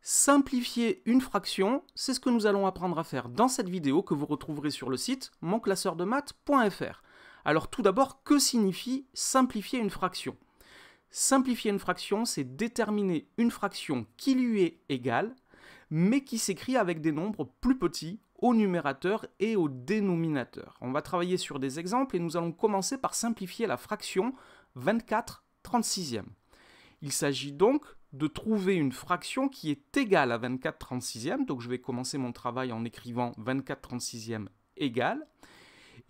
Simplifier une fraction, c'est ce que nous allons apprendre à faire dans cette vidéo que vous retrouverez sur le site monclasseurdemaths.fr. Alors tout d'abord, que signifie simplifier une fraction? Simplifier une fraction, c'est déterminer une fraction qui lui est égale, mais qui s'écrit avec des nombres plus petits au numérateur et au dénominateur. On va travailler sur des exemples et nous allons commencer par simplifier la fraction 24/36. Il s'agit donc de trouver une fraction qui est égale à 24/36. Donc je vais commencer mon travail en écrivant 24/36 égale.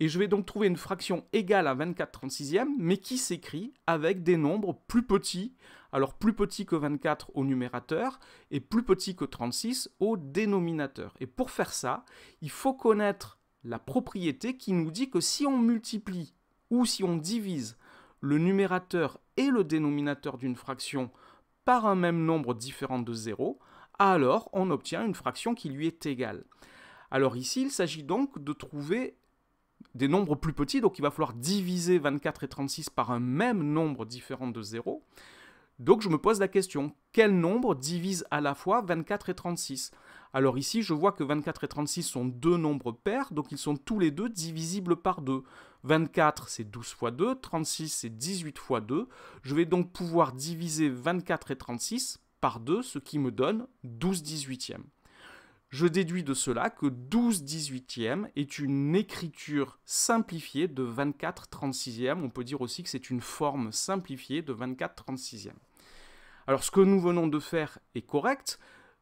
Et je vais donc trouver une fraction égale à 24/36, mais qui s'écrit avec des nombres plus petits. Alors plus petit que 24 au numérateur et plus petit que 36 au dénominateur. Et pour faire ça, il faut connaître la propriété qui nous dit que si on multiplie ou si on divise le numérateur et le dénominateur d'une fraction par un même nombre différent de 0, alors on obtient une fraction qui lui est égale. Alors ici, il s'agit donc de trouver des nombres plus petits, donc il va falloir diviser 24 et 36 par un même nombre différent de 0. Donc je me pose la question, quel nombre divise à la fois 24 et 36? Alors ici, je vois que 24 et 36 sont deux nombres pairs, donc ils sont tous les deux divisibles par 2. 24, c'est 12 fois 2, 36, c'est 18 fois 2. Je vais donc pouvoir diviser 24 et 36 par 2, ce qui me donne 12/18. Je déduis de cela que 12/18 est une écriture simplifiée de 24/36. On peut dire aussi que c'est une forme simplifiée de 24/36. Alors ce que nous venons de faire est correct,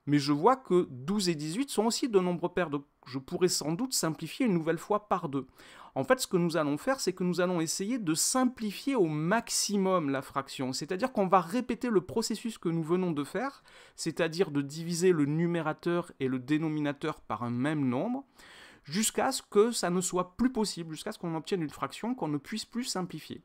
mais je vois que 12 et 18 sont aussi de nombres pairs, donc je pourrais sans doute simplifier une nouvelle fois par 2. En fait, ce que nous allons faire, c'est que nous allons essayer de simplifier au maximum la fraction. C'est-à-dire qu'on va répéter le processus que nous venons de faire, c'est-à-dire de diviser le numérateur et le dénominateur par un même nombre, jusqu'à ce que ça ne soit plus possible, jusqu'à ce qu'on obtienne une fraction qu'on ne puisse plus simplifier.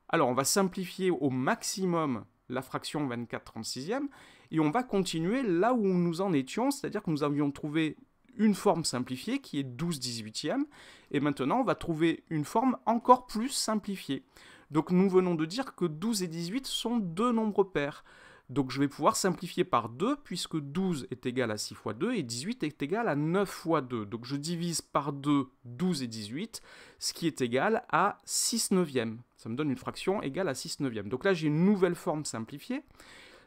Alors, on va simplifier au maximum la fraction 24/36, et on va continuer là où nous en étions, c'est-à-dire que nous avions trouvé une forme simplifiée qui est 12/18, et maintenant on va trouver une forme encore plus simplifiée. Donc nous venons de dire que 12 et 18 sont deux nombres pairs. Donc je vais pouvoir simplifier par 2, puisque 12 est égal à 6 fois 2 et 18 est égal à 9 fois 2. Donc je divise par 2 12 et 18, ce qui est égal à 6/9. Ça me donne une fraction égale à 6/9. Donc là j'ai une nouvelle forme simplifiée,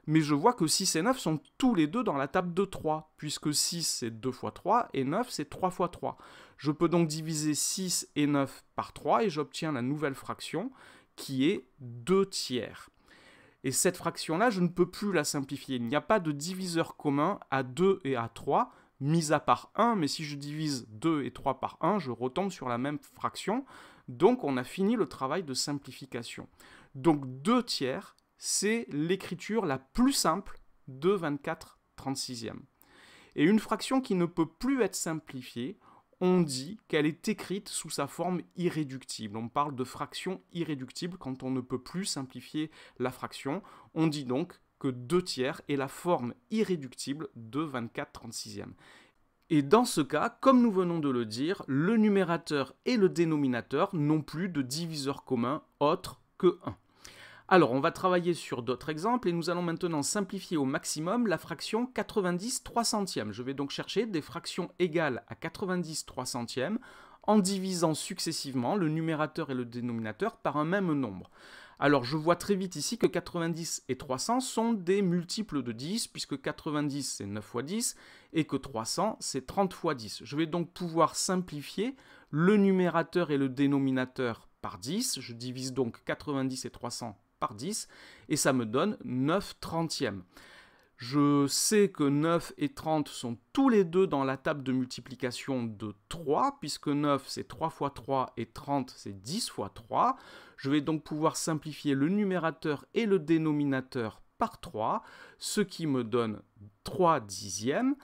mais je vois que 6 et 9 sont tous les deux dans la table de 3, puisque 6 c'est 2 fois 3 et 9 c'est 3 fois 3. Je peux donc diviser 6 et 9 par 3 et j'obtiens la nouvelle fraction qui est 2/3. Et cette fraction-là, je ne peux plus la simplifier. Il n'y a pas de diviseur commun à 2 et à 3, mis à part 1, mais si je divise 2 et 3 par 1, je retombe sur la même fraction. Donc on a fini le travail de simplification. Donc 2/3, c'est l'écriture la plus simple de 24/36. Et une fraction qui ne peut plus être simplifiée, on dit qu'elle est écrite sous sa forme irréductible. On parle de fraction irréductible quand on ne peut plus simplifier la fraction. On dit donc que 2/3 est la forme irréductible de 24/36. Et dans ce cas, comme nous venons de le dire, le numérateur et le dénominateur n'ont plus de diviseur commun autre que 1. Alors, on va travailler sur d'autres exemples et nous allons maintenant simplifier au maximum la fraction 90/300. Je vais donc chercher des fractions égales à 90/300 en divisant successivement le numérateur et le dénominateur par un même nombre. Alors, je vois très vite ici que 90 et 300 sont des multiples de 10, puisque 90 c'est 9 fois 10 et que 300 c'est 30 fois 10. Je vais donc pouvoir simplifier le numérateur et le dénominateur par 10. Je divise donc 90 et 300 par 10, et ça me donne 9/30. Je sais que 9 et 30 sont tous les deux dans la table de multiplication de 3, puisque 9 c'est 3 fois 3 et 30 c'est 10 fois 3. Je vais donc pouvoir simplifier le numérateur et le dénominateur par 3, ce qui me donne 3/10.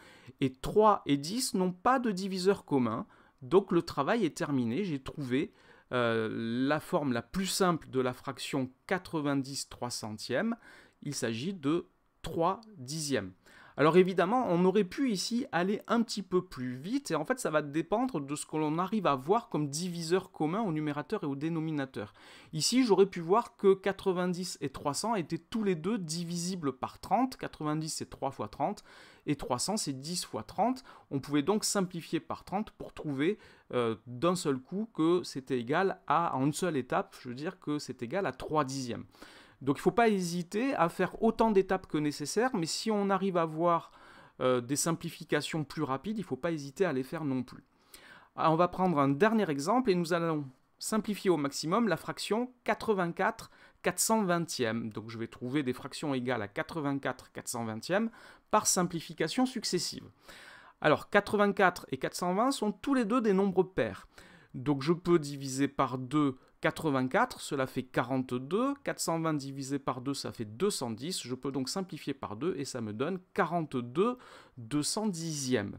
Et 3 et 10 n'ont pas de diviseur commun, donc le travail est terminé. J'ai trouvé la forme la plus simple de la fraction 90/300. Il s'agit de 3/10. Alors évidemment, on aurait pu ici aller un petit peu plus vite, et en fait ça va dépendre de ce que l'on arrive à voir comme diviseur commun au numérateur et au dénominateur. Ici, j'aurais pu voir que 90 et 300 étaient tous les deux divisibles par 30, 90 c'est 3 fois 30, et 300 c'est 10 fois 30. On pouvait donc simplifier par 30 pour trouver d'un seul coup que c'était égal à, en une seule étape, je veux dire que c'est égal à 3 dixièmes. Donc il ne faut pas hésiter à faire autant d'étapes que nécessaire, mais si on arrive à voir des simplifications plus rapides, il ne faut pas hésiter à les faire non plus. Alors, on va prendre un dernier exemple et nous allons simplifier au maximum la fraction 84 420e. Donc je vais trouver des fractions égales à 84 420e par simplification successive. Alors 84 et 420 sont tous les deux des nombres pairs. Donc je peux diviser par 2 84, cela fait 42, 420 divisé par 2, ça fait 210, je peux donc simplifier par 2 et ça me donne 42 210e.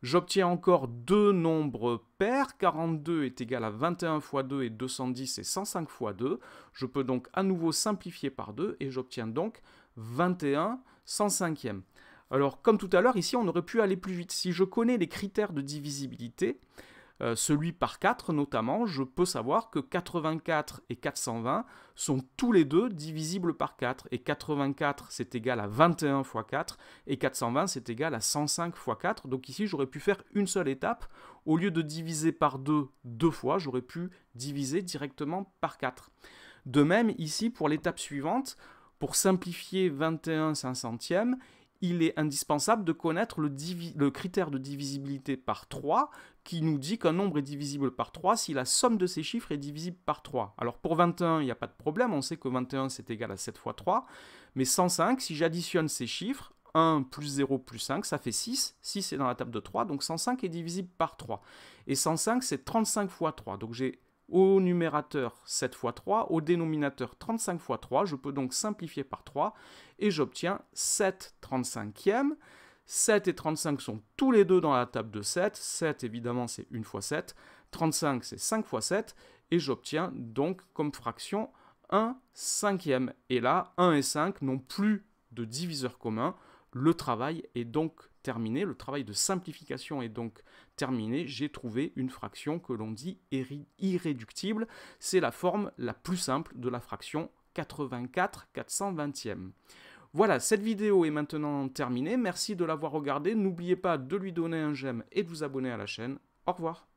J'obtiens encore deux nombres pairs, 42 est égal à 21 fois 2 et 210 c'est 105 fois 2, je peux donc à nouveau simplifier par 2 et j'obtiens donc 21 105e. Alors comme tout à l'heure, ici on aurait pu aller plus vite. Si je connais les critères de divisibilité, celui par 4 notamment, je peux savoir que 84 et 420 sont tous les deux divisibles par 4. Et 84 c'est égal à 21 fois 4 et 420 c'est égal à 105 fois 4. Donc ici j'aurais pu faire une seule étape. Au lieu de diviser par 2 deux fois, j'aurais pu diviser directement par 4. De même ici pour l'étape suivante, pour simplifier 21 500e, il est indispensable de connaître le critère de divisibilité par 3 qui nous dit qu'un nombre est divisible par 3 si la somme de ses chiffres est divisible par 3. Alors pour 21, il n'y a pas de problème, on sait que 21 c'est égal à 7 fois 3, mais 105, si j'additionne ces chiffres, 1 plus 0 plus 5, ça fait 6, 6 est dans la table de 3, donc 105 est divisible par 3. Et 105 c'est 35 fois 3, donc j'ai au numérateur 7 fois 3, au dénominateur 35 fois 3, je peux donc simplifier par 3 et j'obtiens 7 35e. 7 et 35 sont tous les deux dans la table de 7, 7 évidemment c'est 1 fois 7, 35 c'est 5 fois 7 et j'obtiens donc comme fraction 1 cinquième. Et là, 1 et 5 n'ont plus de diviseur commun, le travail est donc terminé, le travail de simplification est donc terminé, j'ai trouvé une fraction que l'on dit irréductible, c'est la forme la plus simple de la fraction 84 420e. Voilà, cette vidéo est maintenant terminée, merci de l'avoir regardée, n'oubliez pas de lui donner un j'aime et de vous abonner à la chaîne, au revoir.